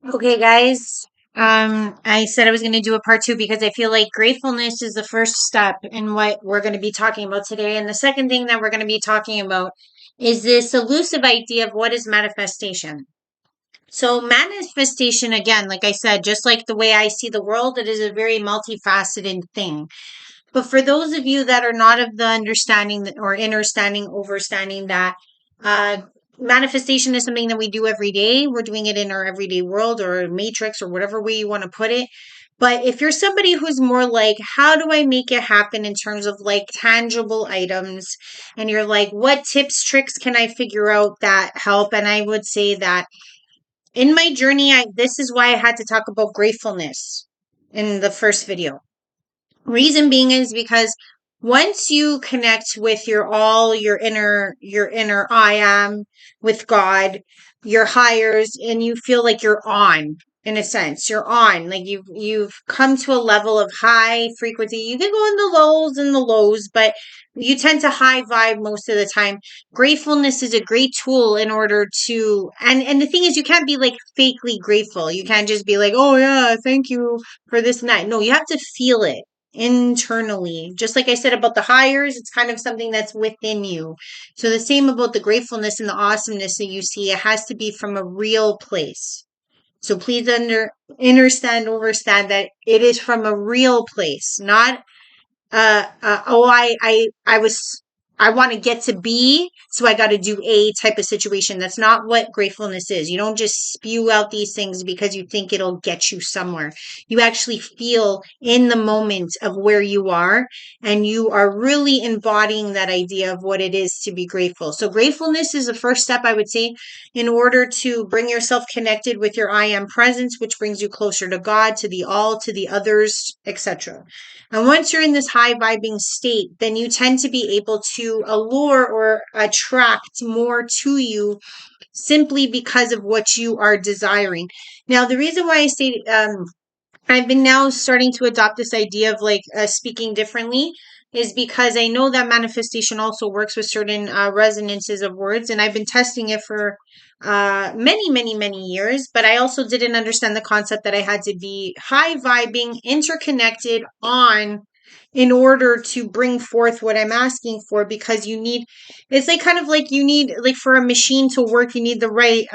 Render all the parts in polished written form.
Okay, guys. I said I was going to do a part two because I feel like gratefulness is the first step in what we're going to be talking about today. And the second thing that we're going to be talking about is this elusive idea of what is manifestation. So, manifestation, again, like I said, just like the way I see the world, it is a very multifaceted thing. But for those of you that are not of the understanding or understanding, overstanding that uh, manifestation is something that we do every day, we're doing it in our everyday world or matrix or whatever way you want to put it. But if you're somebody who's more like, how do I make it happen in terms of like tangible items? And you're like, what tips, tricks can I figure out that help? And I would say that in my journey, this is why I had to talk about gratefulness in the first video. Reason being is because once you connect with your all, your inner I am with God, your higher, and you feel like you're on, in a sense, you're on, like you've come to a level of high frequency. You can go in the lows, but you tend to high vibe most of the time. Gratefulness is a great tool in order to, and the thing is, you can't be like fakely grateful. You can't just be like, oh yeah, thank you for this night. No, you have to feel it internally. Just like I said about the hires, it's kind of something that's within you. So the same about the gratefulness and the awesomeness that you see, it has to be from a real place. So please understand that it is from a real place, not oh, I want to get to B, so I got to do A type of situation. That's not what gratefulness is. You don't just spew out these things because you think it'll get you somewhere. You actually feel in the moment of where you are, and you are really embodying that idea of what it is to be grateful. So gratefulness is the first step, I would say, in order to bring yourself connected with your I am presence, which brings you closer to God, to the all, to the others, etc. And once you're in this high vibing state, then you tend to be able to allure or attract more to you simply because of what you are desiring. Now, the reason why I say I've been now starting to adopt this idea of like speaking differently is because I know that manifestation also works with certain resonances of words, and I've been testing it for many years. But I also didn't understand the concept that I had to be high vibing, interconnected on in order to bring forth what I'm asking for, because you need, it's like kind of like you need, like for a machine to work, you need the right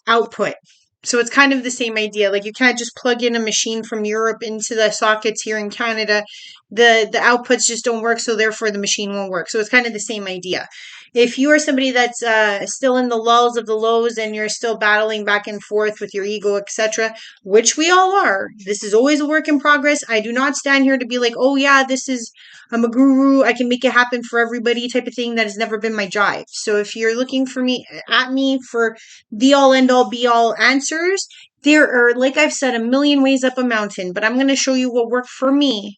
output. So it's kind of the same idea. Like you can't just plug in a machine from Europe into the sockets here in Canada. The outputs just don't work, so therefore the machine won't work. So it's kind of the same idea. If you are somebody that's still in the lulls of the lows and you're still battling back and forth with your ego, etc., which we all are, this is always a work in progress. I do not stand here to be like, oh yeah, I'm a guru, I can make it happen for everybody type of thing. That has never been my drive. So if you're looking for me at me for the all end all be all answers, there are, like I've said, a million ways up a mountain, but I'm going to show you what worked for me.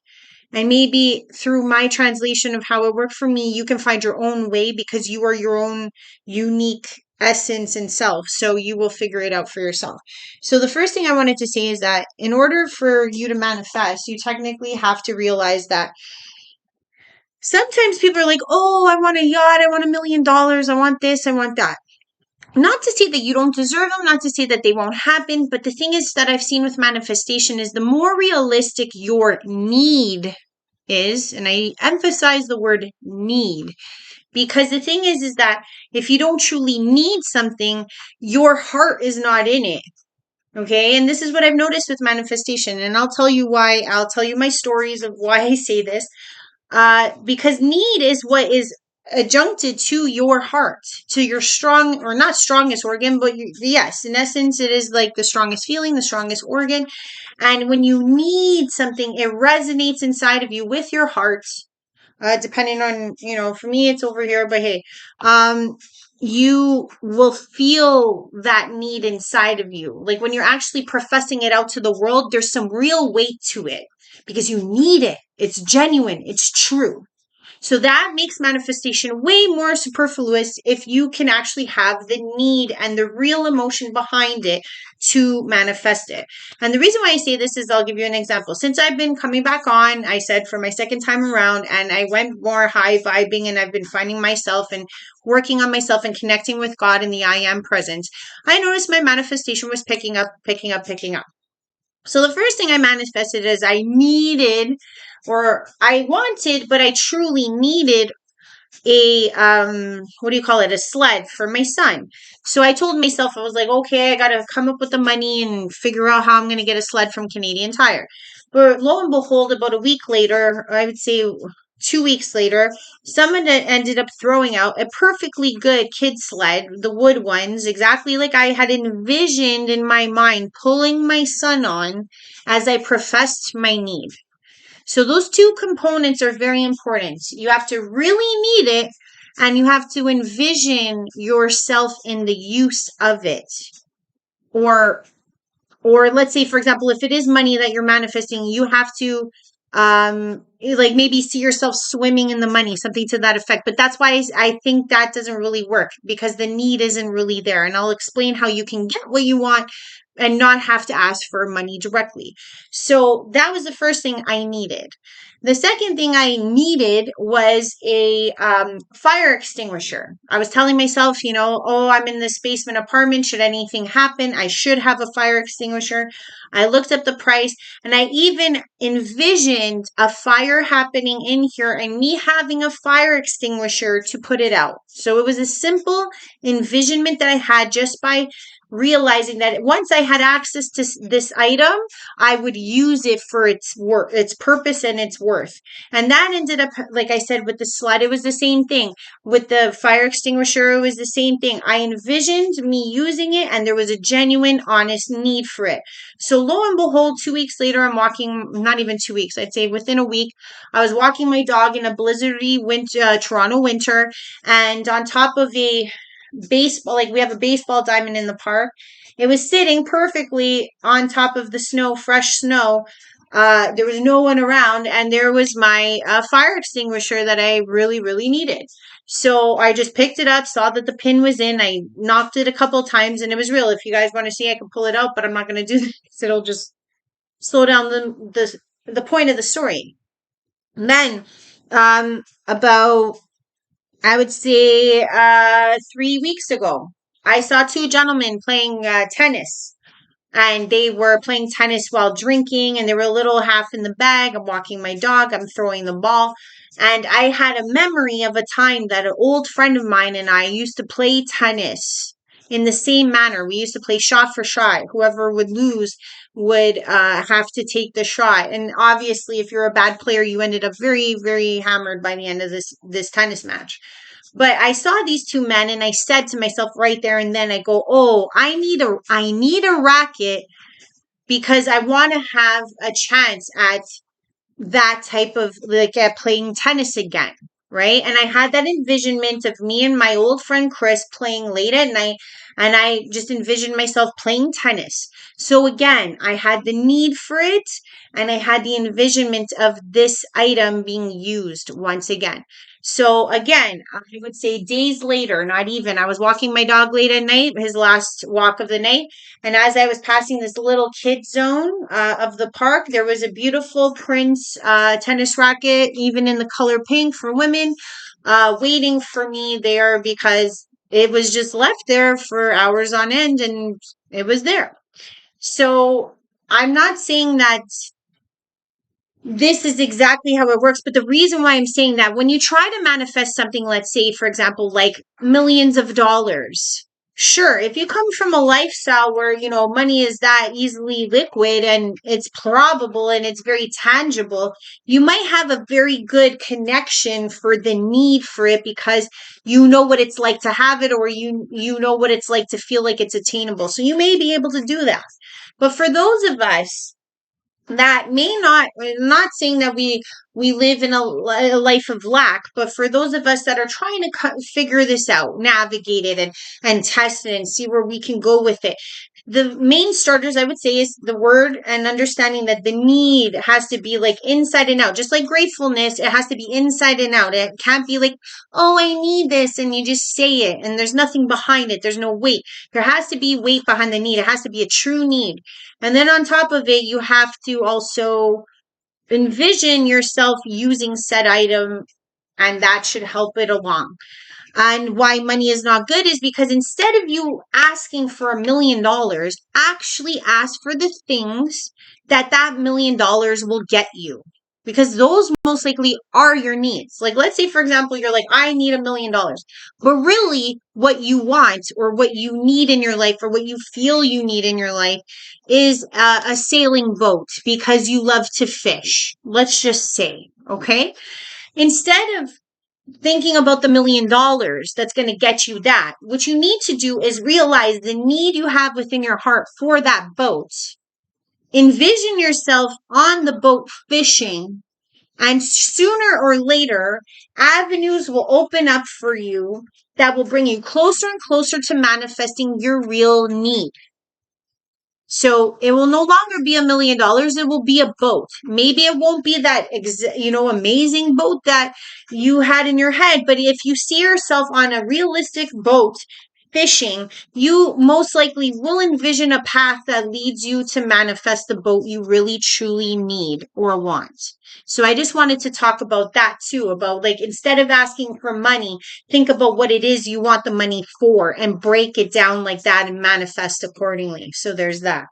And maybe through my translation of how it worked for me, you can find your own way, because you are your own unique essence and self. So you will figure it out for yourself. So the first thing I wanted to say is that in order for you to manifest, you technically have to realize that sometimes people are like, oh, I want a yacht, I want $1 million, I want this, I want that. Not to say that you don't deserve them, not to say that they won't happen, but the thing is that I've seen with manifestation is the more realistic your need is, and I emphasize the word need, because the thing is that if you don't truly need something, your heart is not in it. Okay, and this is what I've noticed with manifestation, and I'll tell you why. I'll tell you my stories of why I say this. Because need is what is adjuncted to your heart, to your strong, or not strongest organ, but yes, in essence, it is like the strongest feeling, the strongest organ. And when you need something, it resonates inside of you with your heart. Depending on, for me, it's over here, but hey, you will feel that need inside of you. Like when you're actually professing it out to the world, there's some real weight to it because you need it. It's genuine. It's true. So that makes manifestation way more superfluous if you can actually have the need and the real emotion behind it to manifest it. And the reason why I say this is I'll give you an example. Since I've been coming back on, I said for my second time around, and I went more high vibing, and I've been finding myself and working on myself and connecting with God in the I am presence, I noticed my manifestation was picking up, picking up, picking up. So the first thing I manifested is I needed, or I wanted, but I truly needed a what do you call it, a sled for my son. So I told myself, I was like, okay, I gotta come up with the money and figure out how I'm gonna get a sled from Canadian Tire. But lo and behold, about a week later, I would say 2 weeks later, someone ended up throwing out a perfectly good kid sled, the wood ones, exactly like I had envisioned in my mind, pulling my son on as I professed my need. So those two components are very important. You have to really need it, and you have to envision yourself in the use of it. Or let's say, for example, if it is money that you're manifesting, you have to like maybe see yourself swimming in the money, something to that effect. But that's why I think that doesn't really work, because the need isn't really there. And I'll explain how you can get what you want and not have to ask for money directly. So that was the first thing I needed. The second thing I needed was a fire extinguisher. I was telling myself, oh, I'm in this basement apartment. Should anything happen, I should have a fire extinguisher. I looked up the price, and I even envisioned a fire happening in here and me having a fire extinguisher to put it out. So it was a simple envisionment that I had just by realizing that once I had access to this item, I would use it for its worth, its purpose and its worth. And that ended up, like I said, with the sled, it was the same thing. With the fire extinguisher, it was the same thing. I envisioned me using it, and there was a genuine, honest need for it. So lo and behold, 2 weeks later, I'm walking, not even 2 weeks, I'd say within a week, I was walking my dog in a blizzardy winter, Toronto winter, and on top of a baseball, like we have a baseball diamond in the park. It was sitting perfectly on top of the snow, fresh snow. There was no one around, and there was my fire extinguisher that I really, really needed. So I just picked it up, saw that the pin was in. I knocked it a couple times, and it was real. If you guys want to see, I can pull it out, but I'm not going to do this. It'll just slow down the point of the story. And then, about, I would say 3 weeks ago, I saw two gentlemen playing tennis, and they were playing tennis while drinking, and they were a little half in the bag. I'm walking my dog, I'm throwing the ball, and I had a memory of a time that an old friend of mine and I used to play tennis in the same manner. We used to play shot for shot. Whoever would lose would have to take the shot. And obviously, if you're a bad player, you ended up very, very hammered by the end of this tennis match. But I saw these two men, and I said to myself right there and then, I go, oh, I need a racket, because I want to have a chance at that type of, like, at playing tennis again. Right. And I had that envisionment of me and my old friend Chris playing late at night. And I just envisioned myself playing tennis. So again, I had the need for it, and I had the envisionment of this item being used once again. So again, I would say days later, not even, I was walking my dog late at night, his last walk of the night. And as I was passing this little kid zone of the park, there was a beautiful Prince tennis racket, even in the color pink for women, waiting for me there, because it was just left there for hours on end, and it was there. So I'm not saying that this is exactly how it works. But the reason why I'm saying that, when you try to manifest something, let's say, for example, like millions of dollars, sure, if you come from a lifestyle where, money is that easily liquid and it's probable and it's very tangible, you might have a very good connection for the need for it, because you know what it's like to have it, or you know what it's like to feel like it's attainable. So you may be able to do that. But for those of us that may not, I'm not saying that we live in a life of lack, but for those of us that are trying to figure this out, navigate it, and test it and see where we can go with it, the main starters I would say is the word and understanding that the need has to be like inside and out. Just like gratefulness, it has to be inside and out. It can't be like, oh, I need this, and you just say it and there's nothing behind it. There's no weight. There has to be weight behind the need. It has to be a true need. And then on top of it, you have to also envision yourself using said item, and that should help it along. And why money is not good is because instead of you asking for $1 million, actually ask for the things that $1 million will get you. Because those most likely are your needs. Like, let's say, for example, you're like, I need $1 million. But really, what you want or what you need in your life or what you feel you need in your life is a sailing boat because you love to fish. Let's just say, okay? Instead of thinking about the $1 million that's going to get you that, what you need to do is realize the need you have within your heart for that boat. Envision yourself on the boat fishing, and sooner or later, avenues will open up for you that will bring you closer and closer to manifesting your real need. So it will no longer be $1 million. It will be a boat. Maybe it won't be that, amazing boat that you had in your head. But if you see yourself on a realistic boat fishing, you most likely will envision a path that leads you to manifest the boat you really truly need or want. So I just wanted to talk about that too, about like, instead of asking for money, think about what it is you want the money for and break it down like that and manifest accordingly. So there's that.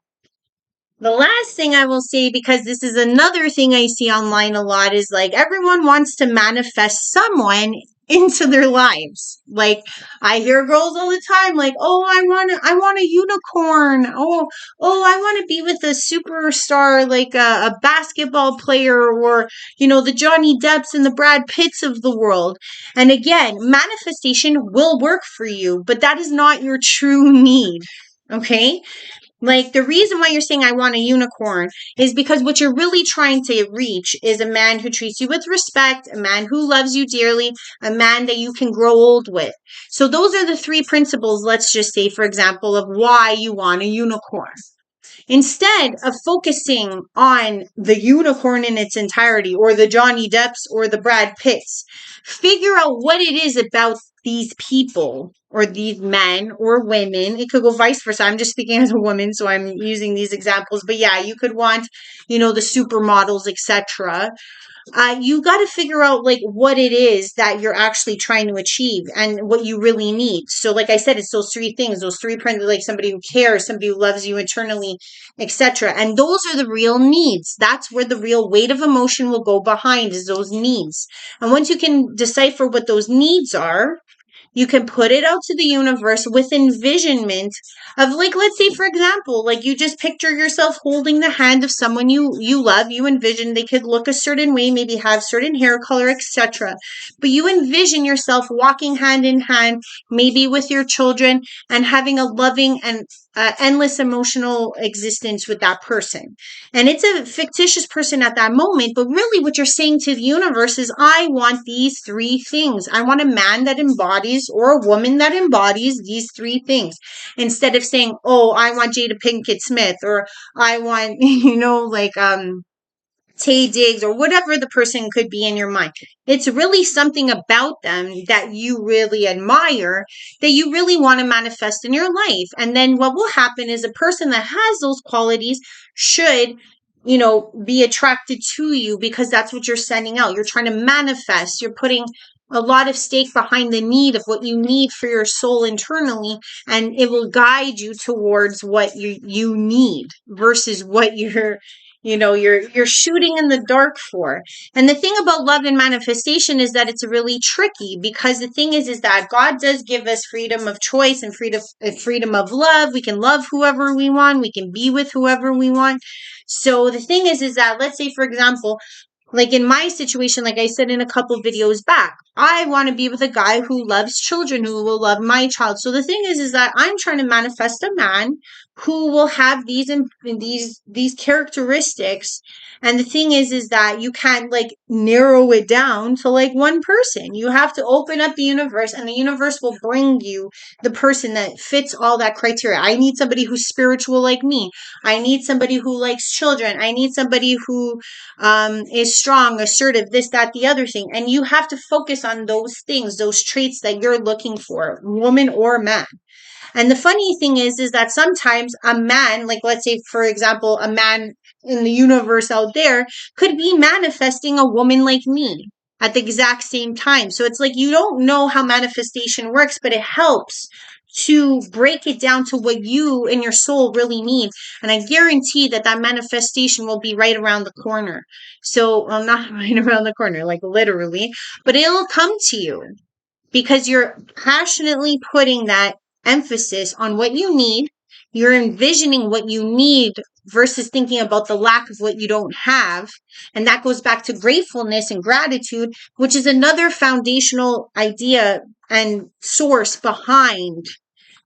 The last thing I will say, because this is another thing I see online a lot, is like everyone wants to manifest someone into their lives. Like I hear girls all the time, like, "Oh, I want a unicorn. Oh, I want to be with a superstar, like a basketball player, or the Johnny Depps and the Brad Pitts of the world." And again, manifestation will work for you, but that is not your true need. Okay? Like the reason why you're saying I want a unicorn is because what you're really trying to reach is a man who treats you with respect, a man who loves you dearly, a man that you can grow old with. So those are the three principles, let's just say, for example, of why you want a unicorn. Instead of focusing on the unicorn in its entirety, or the Johnny Depps or the Brad Pitts, figure out what it is about these people or these men or women. It could go vice versa. I'm just speaking as a woman, so I'm using these examples. But yeah, you could want, the supermodels, etc. You got to figure out like what it is that you're actually trying to achieve and what you really need. So like I said, it's those three things, those three principles, like somebody who cares, somebody who loves you internally, etc. And those are the real needs. That's where the real weight of emotion will go behind, is those needs. And once you can decipher what those needs are, you can put it out to the universe with envisionment of, like, let's say, for example, like you just picture yourself holding the hand of someone you love. You envision they could look a certain way, maybe have certain hair color, etc. But you envision yourself walking hand in hand, maybe with your children, and having a loving and endless emotional existence with that person. And it's a fictitious person at that moment, but really what you're saying to the universe is, I want these three things. I want a man that embodies, or a woman that embodies, these three things. Instead of saying, oh, I want Jada Pinkett Smith, or I want, Tay Diggs, or whatever the person could be in your mind. It's really something about them that you really admire, that you really want to manifest in your life. And then what will happen is a person that has those qualities should, be attracted to you, because that's what you're sending out. You're trying to manifest. You're putting a lot of stake behind the need of what you need for your soul internally, and it will guide you towards what you need versus what you're shooting in the dark for. And the thing about love and manifestation is that it's really tricky, because the thing is that God does give us freedom of choice and freedom of love. We can love whoever we want. We can be with whoever we want. So the thing is that, let's say, for example, Like in my situation, like I said in a couple videos back, I want to be with a guy who loves children, who will love my child. So the thing is that I'm trying to manifest a man who will have these characteristics. And the thing is that you can't like narrow it down to like one person. You have to open up the universe, and the universe will bring you the person that fits all that criteria. I need somebody who's spiritual like me. I need somebody who likes children. I need somebody who is strong, assertive, this, that, the other thing. And you have to focus on those things, those traits that you're looking for, woman or man. And the funny thing is that sometimes a man, like let's say, for example, a man in the universe out there could be manifesting a woman like me at the exact same time. So it's like you don't know how manifestation works, but it helps to break it down to what you and your soul really need. And I guarantee that that manifestation will be right around the corner. So, well, not right around the corner, like literally, but it'll come to you because you're passionately putting that emphasis on what you need. You're envisioning what you need versus thinking about the lack of what you don't have. And that goes back to gratefulness and gratitude, which is another foundational idea and source behind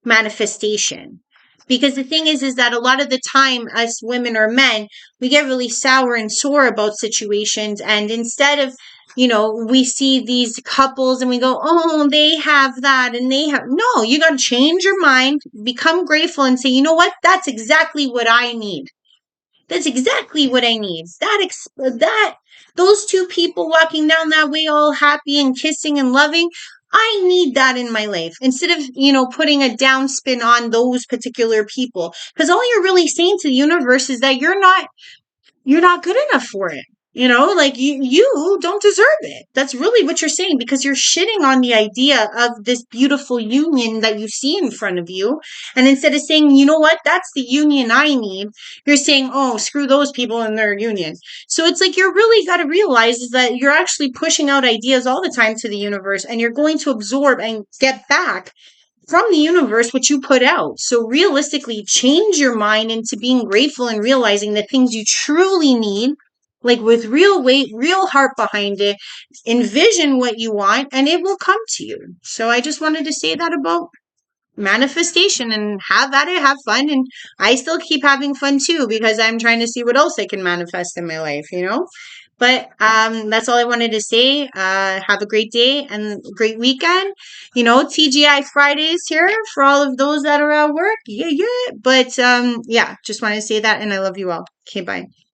manifestation. Because the thing is that a lot of the time, us women or men, we get really sour and sore about situations. And instead of, we see these couples and we go, oh, they have that and they have, no, you got to change your mind, become grateful and say, you know what? That's exactly what I need. That's exactly what I need. Those two people walking down that way all happy and kissing and loving, I need that in my life. Instead of, putting a down spin on those particular people. Because all you're really saying to the universe is that you're not good enough for it. Like you don't deserve it. That's really what you're saying, because you're shitting on the idea of this beautiful union that you see in front of you. And instead of saying, you know what, that's the union I need, you're saying, oh, screw those people and their union. So it's like you're really got to realize is that you're actually pushing out ideas all the time to the universe, and you're going to absorb and get back from the universe what you put out. So realistically, change your mind into being grateful and realizing the things you truly need, like with real weight, real heart behind it. Envision what you want and it will come to you. So I just wanted to say that about manifestation, and have at it, have fun. And I still keep having fun too, because I'm trying to see what else I can manifest in my life. But that's all I wanted to say. Have a great day and great weekend. TGI Fridays here for all of those that are at work. Yeah, yeah. But yeah, just wanted to say that, and I love you all. Okay, bye.